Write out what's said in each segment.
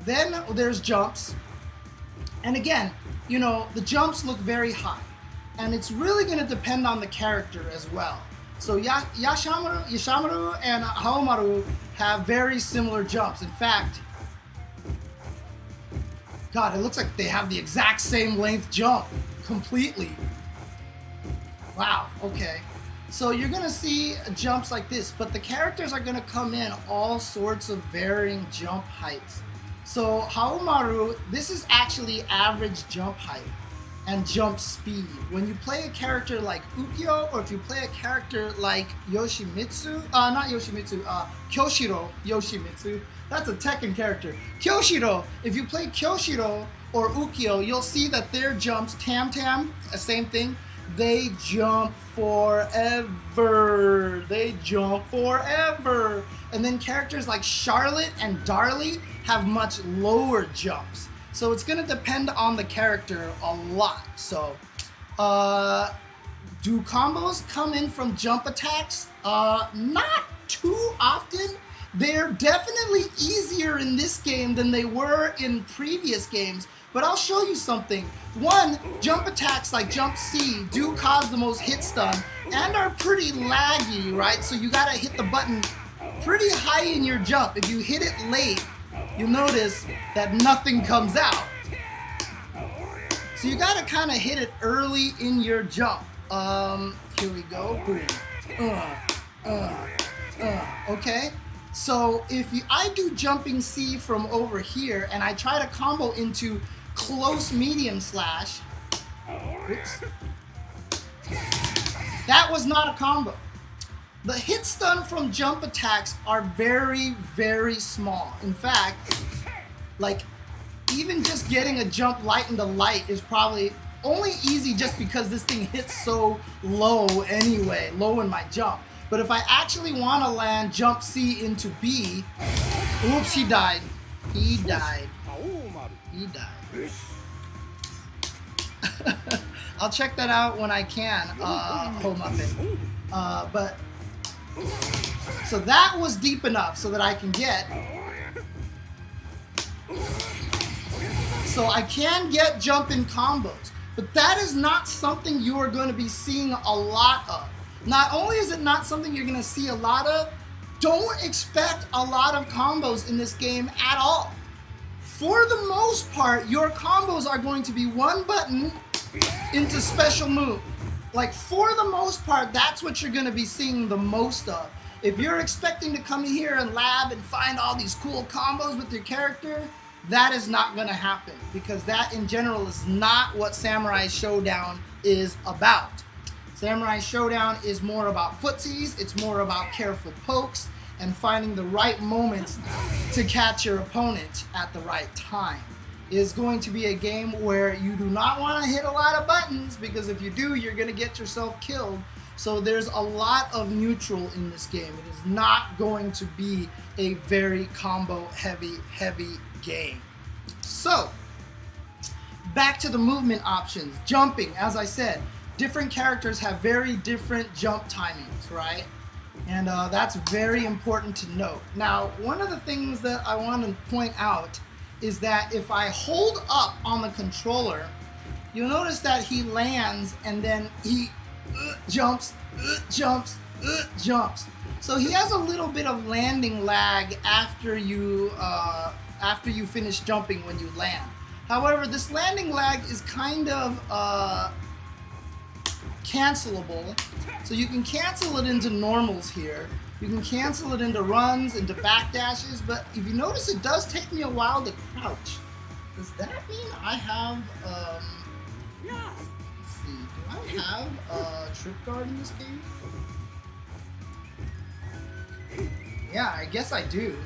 Then there's jumps. And again, you know, the jumps look very high. And it's really going to depend on the character as well. So Yashamaru and Haomaru have very similar jumps. In fact, God, it looks like they have the exact same length jump completely. Wow, okay. So you're going to see jumps like this, but the characters are going to come in all sorts of varying jump heights. So Haomaru, this is actually average jump height and jump speed. When you play a character like Ukyo, or if you play a character like Yoshimitsu, Kyoshiro Yoshimitsu, that's a Tekken character. Kyoshiro, if you play Kyoshiro or Ukyo, you'll see that their jumps, Tam, same thing, they jump forever. They jump forever. And then characters like Charlotte and Darlie have much lower jumps. So it's going to depend on the character a lot. So, do combos come in from jump attacks? Not too often. They're definitely easier in this game than they were in previous games. But I'll show you something. One, jump attacks like Jump C do cause the most hit stun and are pretty laggy, right? So you gotta hit the button pretty high in your jump. If you hit it late, you'll notice that nothing comes out. So you gotta kind of hit it early in your jump. Here we go. Boom. Okay. So if I do jumping C from over here and I try to combo into close medium slash, oops, that was not a combo. The hit stun from jump attacks are very, very small. In fact, like even just getting a jump light into light is probably only easy just because this thing hits so low anyway, low in my jump. But if I actually want to land jump C into B, oops, he died. He died. He died. I'll check that out when I can, Muffin. But so that was deep enough so that I can get. So I can get jump in combos, but that is not something you are going to be seeing a lot of. Not only is it not something you're going to see a lot of, don't expect a lot of combos in this game at all. For the most part, your combos are going to be one button into special move. Like for the most part, that's what you're going to be seeing the most of. If you're expecting to come here and lab and find all these cool combos with your character, that is not going to happen, because that in general is not what Samurai Shodown is about. Samurai Shodown is more about footsies, it's more about careful pokes and finding the right moments to catch your opponent at the right time. It is going to be a game where you do not want to hit a lot of buttons, because if you do, you're going to get yourself killed. So there's a lot of neutral in this game. It is not going to be a very combo heavy game. So, back to the movement options. Jumping, as I said, different characters have very different jump timings, right? And that's very important to note. Now, one of the things that I want to point out is that if I hold up on the controller, you'll notice that he lands and then he jumps. So he has a little bit of landing lag after you finish jumping when you land. However, this landing lag is kind of cancelable. So you can cancel it into normals here. You can cancel it into runs, into backdashes, but if you notice, it does take me a while to crouch. Does that mean I have, let's see, do I have a trip guard in this game? Yeah, I guess I do.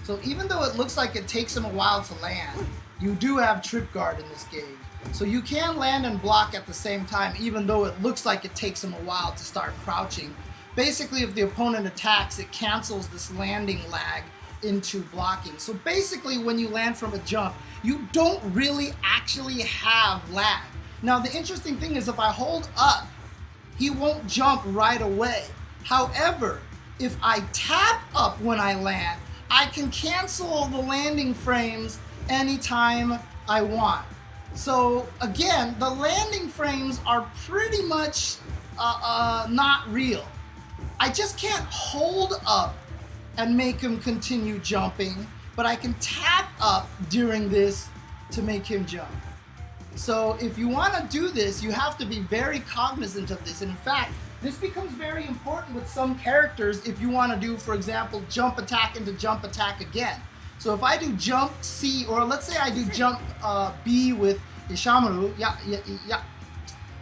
So even though it looks like it takes him a while to land, you do have trip guard in this game. So you can land and block at the same time, even though it looks like it takes him a while to start crouching. Basically, if the opponent attacks, it cancels this landing lag into blocking. So basically, when you land from a jump, you don't really actually have lag. Now, the interesting thing is if I hold up, he won't jump right away. However, if I tap up when I land, I can cancel the landing frames anytime I want. So again, the landing frames are pretty much not real. I just can't hold up and make him continue jumping, but I can tap up during this to make him jump. So if you want to do this, you have to be very cognizant of this. And in fact, this becomes very important with some characters if you want to do, for example, jump attack into jump attack again. So if I do jump C, or let's say I do jump B with Yashamaru,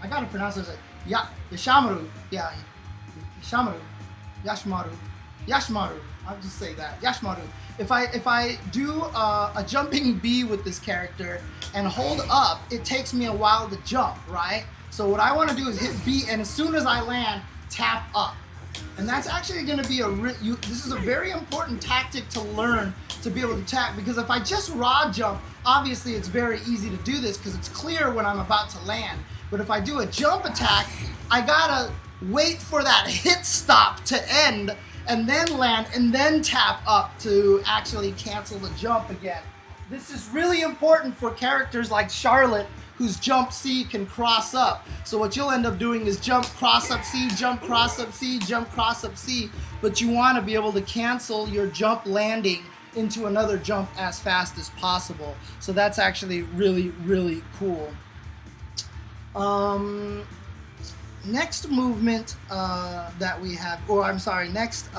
I gotta pronounce it like Yashamaru, Yashmaru. I'll just say that, Yashmaru. If I do a jumping B with this character and hold up, it takes me a while to jump, right? So what I want to do is hit B, and as soon as I land, tap up. And that's actually going to be this is a very important tactic to learn to be able to tap, because if I just raw jump, obviously it's very easy to do this because it's clear when I'm about to land. But if I do a jump attack, I gotta wait for that hit stop to end and then land and then tap up to actually cancel the jump again. This is really important for characters like Charlotte, whose jump C can cross up. So what you'll end up doing is jump, cross up C, jump, cross up C, jump, cross up C, but you want to be able to cancel your jump landing into another jump as fast as possible. So that's actually really, really cool. Next movement that we have, next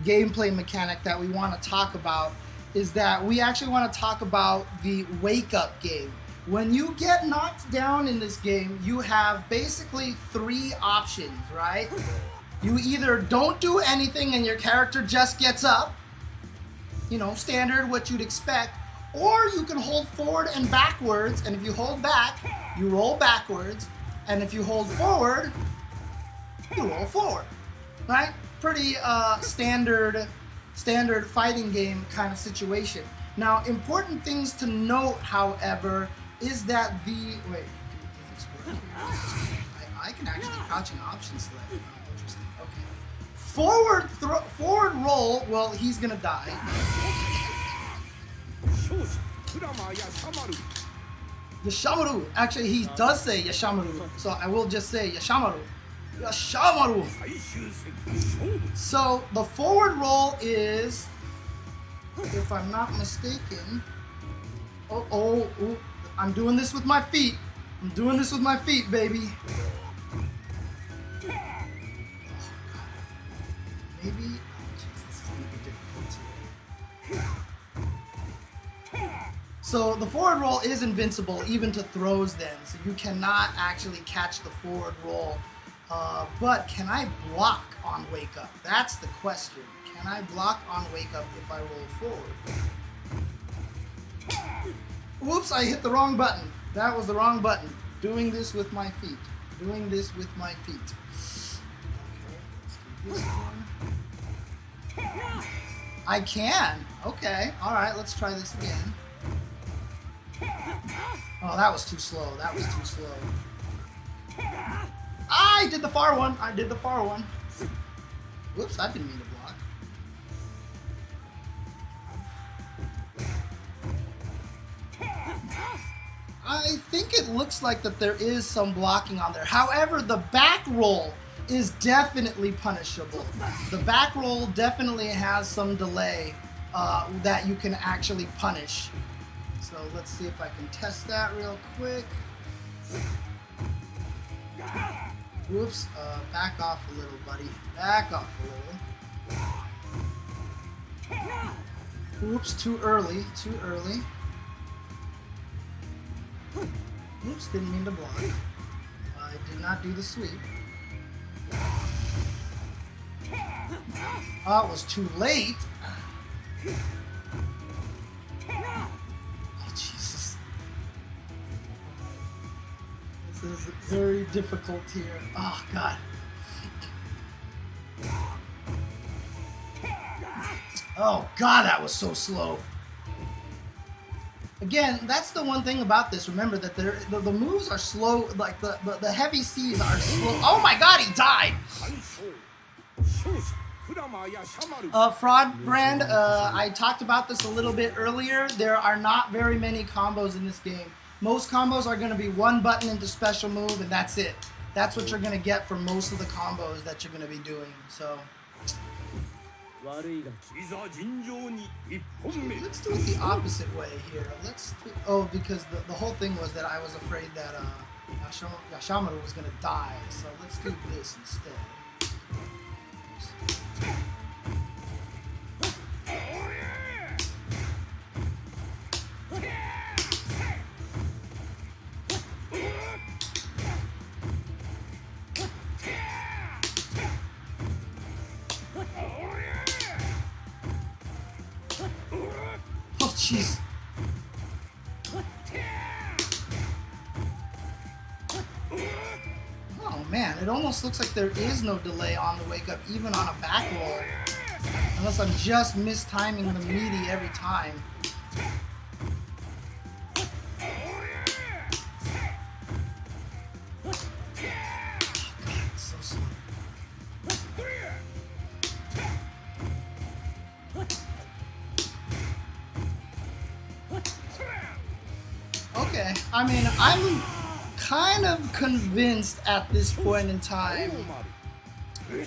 gameplay mechanic that we want to talk about is that we actually want to talk about the wake up game. When you get knocked down in this game, you have basically 3 options, right? You either don't do anything and your character just gets up, you know, standard what you'd expect, or you can hold forward and backwards, and if you hold back, you roll backwards, and if you hold forward, you roll forward, right? Pretty standard fighting game kind of situation. Now, important things to note, however, is that I can actually crouch an option select. Oh, interesting. Okay. Forward roll. Well, he's gonna die. Yashamaru. Actually, he does say Yashamaru, so I will just say Yashamaru. Yashamaru. So the forward roll is, if I'm not mistaken, I'm doing this with my feet. I'm doing this with my feet, baby. Oh, God. Maybe, this is gonna be difficult. So the forward roll is invincible even to throws then, so you cannot actually catch the forward roll. But can I block on wake up? That's the question. Can I block on wake up if I roll forward? Whoops, I hit the wrong button. That was the wrong button. Doing this with my feet. Doing this with my feet. Okay, let's do this again. I can. Okay, alright, let's try this again. Oh, that was too slow. That was too slow. I did the far one. I did the far one. Whoops, I didn't mean to block. I think it looks like that there is some blocking on there. However, the back roll is definitely punishable. The back roll definitely has some delay that you can actually punish. So let's see if I can test that real quick. Whoops, back off a little, buddy. Back off a little. Oops, too early, too early. Oops, didn't mean to block. I did not do the sweep. Oh, it was too late. Oh, Jesus. This is very difficult here. Oh, God. Oh, God, that was so slow. Again, that's the one thing about this. Remember that the moves are slow, like the heavy C's are slow. Oh my God, he died! Fraud brand, I talked about this a little bit earlier. There are not very many combos in this game. Most combos are going to be one button into special move, and that's it. That's what you're going to get for most of the combos that you're going to be doing. So let's do it the opposite way here. Because the whole thing was that I was afraid that Yashamaru was going to die. So let's do this instead. Oh, jeez. Oh, man. It almost looks like there is no delay on the wake up, even on a back roll. Unless I'm just mistiming the meaty every time. Oh, God, it's so slow. Okay, I mean, I'm kind of convinced at this point in time.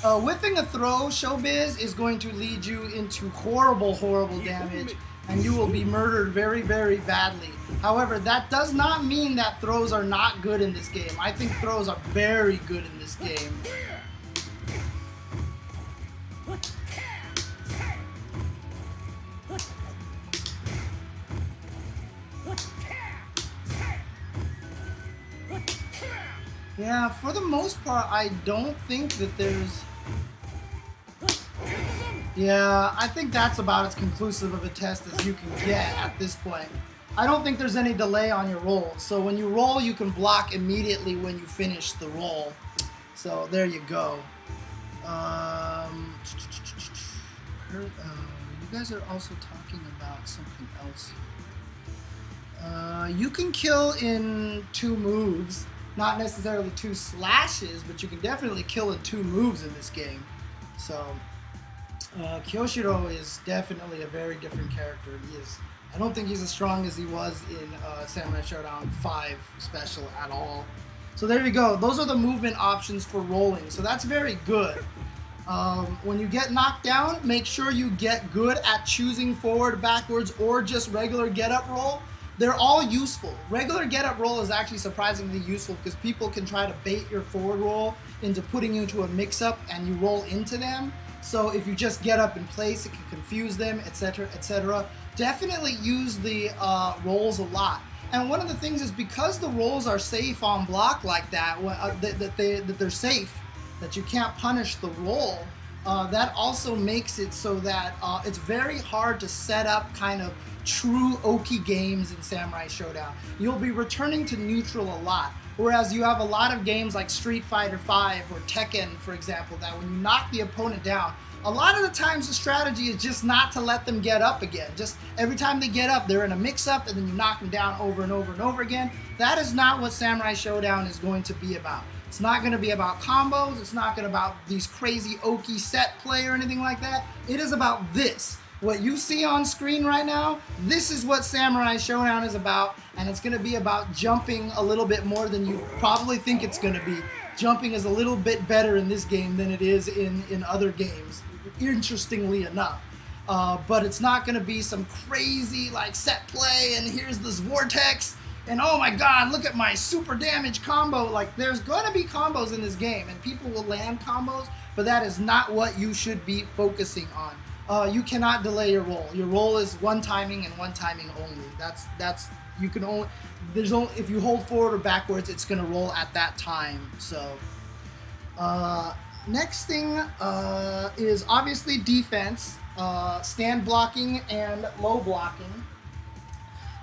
Whiffing a throw, Showbiz, is going to lead you into horrible, horrible damage, and you will be murdered very, very badly. However, that does not mean that throws are not good in this game. I think throws are very good in this game. Yeah, for the most part, I don't think that there's... Yeah, I think that's about as conclusive of a test as you can get at this point. I don't think there's any delay on your roll. So when you roll, you can block immediately when you finish the roll. So there you go. You guys are also talking about something else. You can kill in 2 moves. Not necessarily 2 slashes, but you can definitely kill in 2 moves in this game. So, Kyoshiro is definitely a very different character. I don't think he's as strong as he was in Samurai Shodown 5 special at all. So there you go. Those are the movement options for rolling. So that's very good. When you get knocked down, make sure you get good at choosing forward, backwards, or just regular get-up roll. They're all useful. Regular get-up roll is actually surprisingly useful because people can try to bait your forward roll into putting you into a mix-up and you roll into them. So if you just get up in place, it can confuse them, etc., etc. Definitely use the rolls a lot. And one of the things is because the rolls are safe on block like that, that they're safe, that you can't punish the roll, that also makes it so that it's very hard to set up kind of true Oki games in Samurai Shodown. You'll be returning to neutral a lot. Whereas you have a lot of games like Street Fighter V or Tekken, for example, that when you knock the opponent down, a lot of the times the strategy is just not to let them get up again. Just every time they get up, they're in a mix-up, and then you knock them down over and over and over again. That is not what Samurai Shodown is going to be about. It's not going to be about combos. It's not going to be about these crazy Oki set play or anything like that. It is about this. What you see on screen right now, this is what Samurai Shodown is about, and it's going to be about jumping a little bit more than you probably think it's going to be. Jumping is a little bit better in this game than it is in other games, interestingly enough. But it's not going to be some crazy like set play, and here's this vortex, and oh my god, look at my super damage combo. Like, there's going to be combos in this game, and people will land combos, but that is not what you should be focusing on. You cannot delay your roll. Your roll is one timing and one timing only. That's you can only if you hold forward or backwards, it's gonna roll at that time. So next thing is obviously defense, stand blocking and low blocking.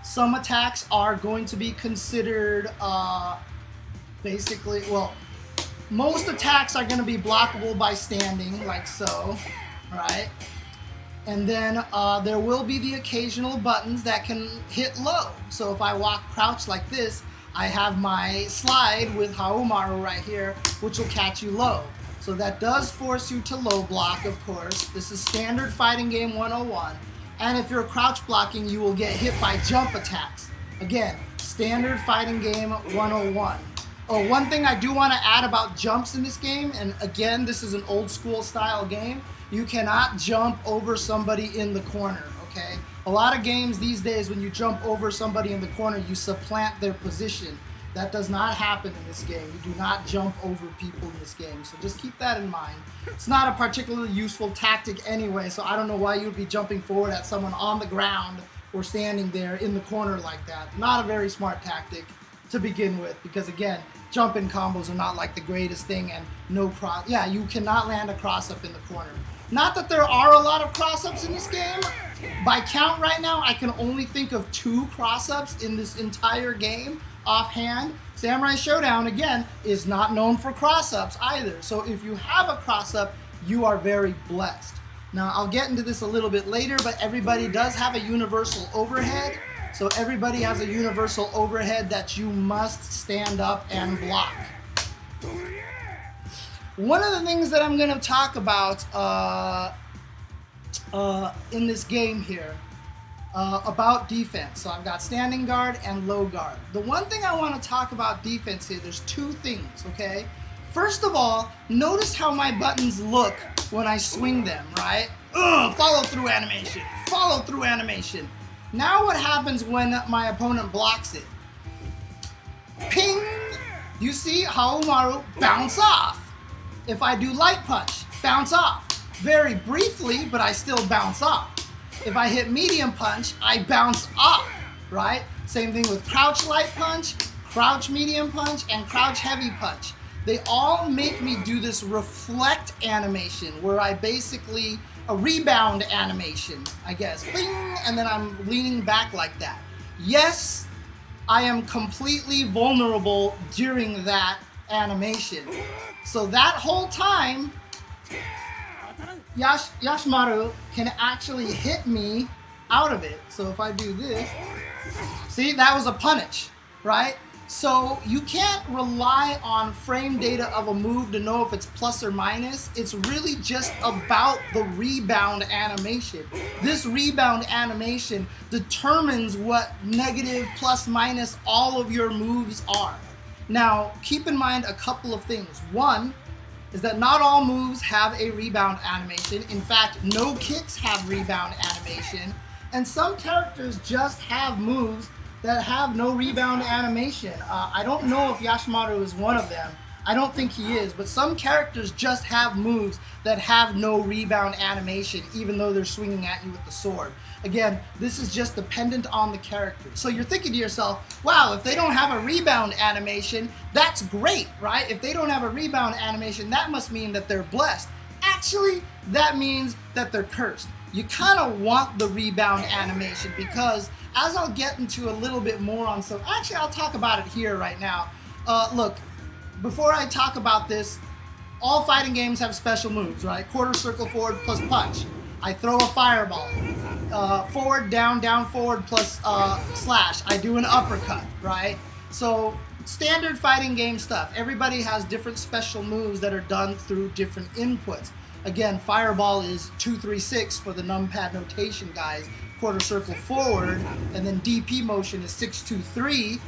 Some attacks are going to be considered basically, well, most attacks are going to be blockable by standing, like so, right? And then there will be the occasional buttons that can hit low. So if I walk crouch like this, I have my slide with Haomaru right here, which will catch you low. So that does force you to low block, of course. This is standard fighting game 101. And if you're crouch blocking, you will get hit by jump attacks. Again, standard fighting game 101. Oh, one thing I do want to add about jumps in this game, and again, this is an old school style game, you cannot jump over somebody in the corner, okay? A lot of games these days, when you jump over somebody in the corner, you supplant their position. That does not happen in this game. You do not jump over people in this game, so just keep that in mind. It's not a particularly useful tactic anyway, so I don't know why you would be jumping forward at someone on the ground or standing there in the corner like that. Not a very smart tactic to begin with, because again, jump-in combos are not like the greatest thing, and no cross. Yeah, you cannot land a cross-up in the corner. Not that there are a lot of cross-ups in this game. By count right now, I can only think of 2 cross-ups in this entire game offhand. Samurai Shodown, again, is not known for cross-ups either. So if you have a cross-up, you are very blessed. Now, I'll get into this a little bit later, but everybody does have a universal overhead. So everybody has a universal overhead that you must stand up and block. One of the things that I'm going to talk about in this game here about defense. So I've got standing guard and low guard. The one thing I want to talk about defense here, there's 2 things, okay? First of all, notice how my buttons look when I swing them, right? Follow through animation, follow through animation. Now what happens when my opponent blocks it? Ping! You see Haomaru bounce off. If I do light punch, bounce off. Very briefly, but I still bounce off. If I hit medium punch, I bounce off, right? Same thing with crouch light punch, crouch medium punch, and crouch heavy punch. They all make me do this reflect animation where I basically, a rebound animation, I guess. Bing, and then I'm leaning back like that. Yes, I am completely vulnerable during that animation. So that whole time, Yashimaru can actually hit me out of it. So if I do this, see, that was a punish, right? So you can't rely on frame data of a move to know if it's plus or minus. It's really just about the rebound animation. This rebound animation determines what negative, plus, minus all of your moves are. Now, keep in mind a couple of things. One is that not all moves have a rebound animation. In fact, no kicks have rebound animation. And some characters just have moves that have no rebound animation. I don't know if Yashimaru is one of them. I don't think he is, but some characters just have moves that have no rebound animation, even though they're swinging at you with the sword. Again, this is just dependent on the character. So you're thinking to yourself, wow, if they don't have a rebound animation, that's great, right? If they don't have a rebound animation, that must mean that they're blessed. Actually, that means that they're cursed. You kind of want the rebound animation because, as I'll get into a little bit more on some, actually I'll talk about it here right now. Look, before I talk about this, all fighting games have special moves, right? Quarter circle forward plus punch. I throw a fireball. Forward, down, forward plus slash. I do an uppercut, right? So standard fighting game stuff. Everybody has different special moves that are done through different inputs. Again, fireball is 2-3-6 for the numpad notation guys. Quarter circle forward, and then DP motion is 6-2-3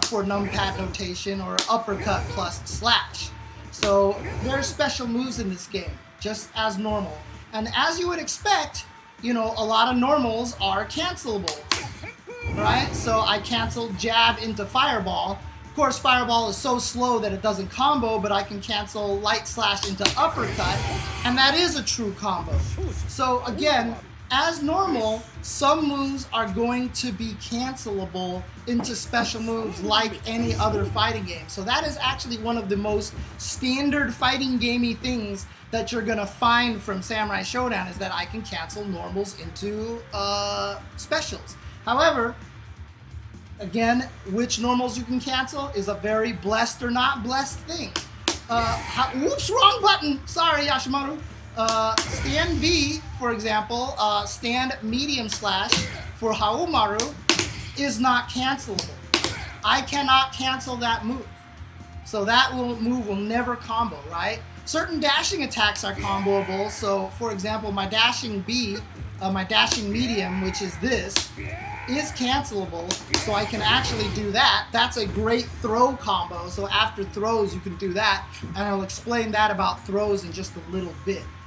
for numpad notation, or uppercut plus slash. So there are special moves in this game, just as normal. And as you would expect, you know, a lot of normals are cancelable, right? So I canceled jab into fireball. Of course, fireball is so slow that it doesn't combo, but I can cancel light slash into uppercut, and that is a true combo. So again, as normal, some moves are going to be cancelable into special moves like any other fighting game. So that is actually one of the most standard fighting gamey things that you're gonna find from Samurai Shodown, is that I can cancel normals into specials. However, again, which normals you can cancel is a very blessed or not blessed thing. Whoops, wrong button. Sorry, Yashimaru. Stand B, for example, stand medium slash for Haomaru is not cancelable. I cannot cancel that move. So that move will never combo, right? Certain dashing attacks are comboable. So, for example, my dashing B, my dashing medium, which is this, is cancelable. So I can actually do that. That's a great throw combo. So after throws, you can do that. And I'll explain that about throws in just a little bit.